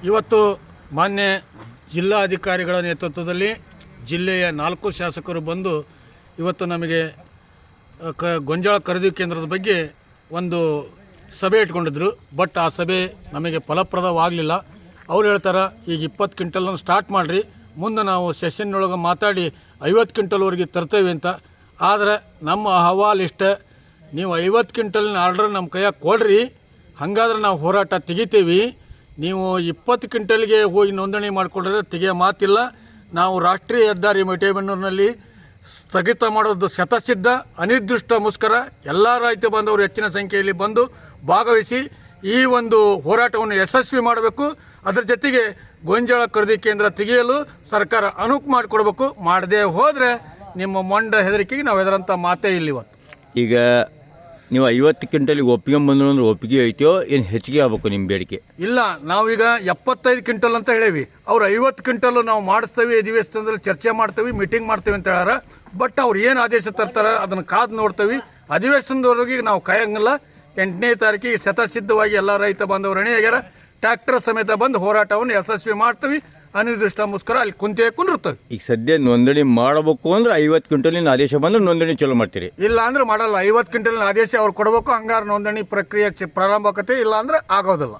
ಇವತ್ತು ಮಾನ್ಯ ಜಿಲ್ಲಾಧಿಕಾರಿಗಳ ನೇತೃತ್ವದಲ್ಲಿ ಜಿಲ್ಲೆಯ 4 ಶಾಸಕರು ಬಂದು ಇವತ್ತು ನಮಗೆ ಗೊಂಜಾಳ ಖರೀದಿ ಕೇಂದ್ರದ ಬಗ್ಗೆ ಒಂದು ಸಭೆ ಇಟ್ಕೊಂಡಿದ್ರು. ಬಟ್ ಆ ಸಭೆ ನಮಗೆ ಫಲಪ್ರದವಾಗಲಿಲ್ಲ. ಅವ್ರು ಹೇಳ್ತಾರೆ ಈಗ 20 ಕ್ವಿಂಟಲನ್ನು ಸ್ಟಾರ್ಟ್ ಮಾಡಿರಿ, ಮುಂದೆ ನಾವು ಸೆಷನ್ನೊಳಗೆ ಮಾತಾಡಿ 50 ಕ್ವಿಂಟಲ್ವರೆಗೆ ತರ್ತೇವೆ ಅಂತ. ಆದರೆ ನಮ್ಮ ಅಹವಾಲು ಇಷ್ಟ, ನೀವು 50 ಕ್ವಿಂಟಲ್ನ ಆರ್ಡ್ರ್ ನಮ್ಮ ಕೈಯಾಗ ಕೊಡ್ರಿ, ಹಾಗಾದ್ರೆ ನಾವು ಹೋರಾಟ ತೆಗಿತೀವಿ. ನೀವು 20 ಕ್ವಿಂಟಲ್ಗೆ ಹೋಗಿ ನೋಂದಣಿ ಮಾಡಿಕೊಂಡ್ರೆ ತೆಗೆಯೋ ಮಾತಿಲ್ಲ. ನಾವು ರಾಷ್ಟ್ರೀಯ ಹೆದ್ದಾರಿ ಮಟೇಬೆನ್ನೂರಿನಲ್ಲಿ ಸ್ಥಗಿತ ಮಾಡೋದು ಶತಸಿದ್ಧ. ಅನಿರ್ದಿಷ್ಟ ಮುಷ್ಕರ ಎಲ್ಲ ರೈತ ಬಾಂಧವರು ಹೆಚ್ಚಿನ ಸಂಖ್ಯೆಯಲ್ಲಿ ಬಂದು ಭಾಗವಹಿಸಿ ಈ ಒಂದು ಹೋರಾಟವನ್ನು ಯಶಸ್ವಿ ಮಾಡಬೇಕು. ಅದರ ಜೊತೆಗೆ ಗೊಂಜಾಳ ಖರೀದಿ ಕೇಂದ್ರ ತೆಗೆಯಲು ಸರ್ಕಾರ ಅನುವು ಮಾಡಿಕೊಡ್ಬೇಕು. ಮಾಡದೆ ಹೋದರೆ ನಿಮ್ಮ ಮೊಂಡ ಹೆದರಿಕೆಗೆ ನಾವು ಹೆದರಂಥ ಮಾತೇ ಇಲ್ಲ. ಇವತ್ತು ಈಗ ನೀವು 50 ಕ್ವಿಂಟಲಿಗೆ ಒಪ್ಪಿಗೆ ಅಂದ್ರೆ ಒಪ್ಪಿಗೆ ಐತೆಯೋ ಏನು ಹೆಚ್ಚಿಗೆ ಆಗಬೇಕು ನಿಮ್ಮ ಬೇಡಿಕೆ? ಇಲ್ಲ, ನಾವೀಗ 75 ಕ್ವಿಂಟಲ್ ಅಂತ ಹೇಳೀವಿ. ಅವ್ರು 50 ಕ್ವಿಂಟಲ್ ನಾವು ಮಾಡಿಸ್ತೇವೆ, ಅಧಿವೇಶನದಲ್ಲಿ ಚರ್ಚೆ ಮಾಡ್ತೇವೆ, ಮೀಟಿಂಗ್ ಮಾಡ್ತೇವೆ ಅಂತ ಹೇಳ್ಯಾರ. ಬಟ್ ಅವ್ರು ಏನು ಆದೇಶ ತರ್ತಾರೆ ಅದನ್ನು ಕಾದು ನೋಡ್ತೇವೆ. ಅಧಿವೇಶನದವರೆಗೆ ನಾವು ಕಾಯಂಗಿಲ್ಲ. 8ನೇ ತಾರೀಕಿಗೆ ಶತಸಿದ್ಧವಾಗಿ ಎಲ್ಲ ರೈತ ಬಾಂಧವರು ರೆಡಿಯಾಗ್ಯಾರ. ಟ್ರ್ಯಾಕ್ಟರ್ ಸಮೇತ ಬಂದು ಹೋರಾಟವನ್ನು ಯಶಸ್ವಿ ಮಾಡ್ತೀವಿ. ಅನಿರ್ದಿಷ್ಟ ಮುಷ್ಕರ ಅಲ್ಲಿ ಕುಂತಿರ್ತವೆ. ಈಗ ಸದ್ಯ ನೋಂದಣಿ ಮಾಡಬೇಕು ಅಂದ್ರೆ 50 ಕ್ವಿಂಟಲಿನ ಆದೇಶ ಬಂದ್ರೆ ನೋಂದಣಿ ಚಲೋ ಮಾಡ್ತೀರಿ? ಇಲ್ಲ ಅಂದ್ರೆ ಮಾಡಲ್ಲ. 50 ಕ್ವಿಂಟಲಿನ ಆದೇಶ ಅವ್ರು ಕೊಡಬೇಕು, ಹಂಗಾರೆ ನೋಂದಣಿ ಪ್ರಕ್ರಿಯೆ ಪ್ರಾರಂಭ ಆಕತೆ. ಇಲ್ಲ ಅಂದ್ರೆ ಆಗೋದಿಲ್ಲ.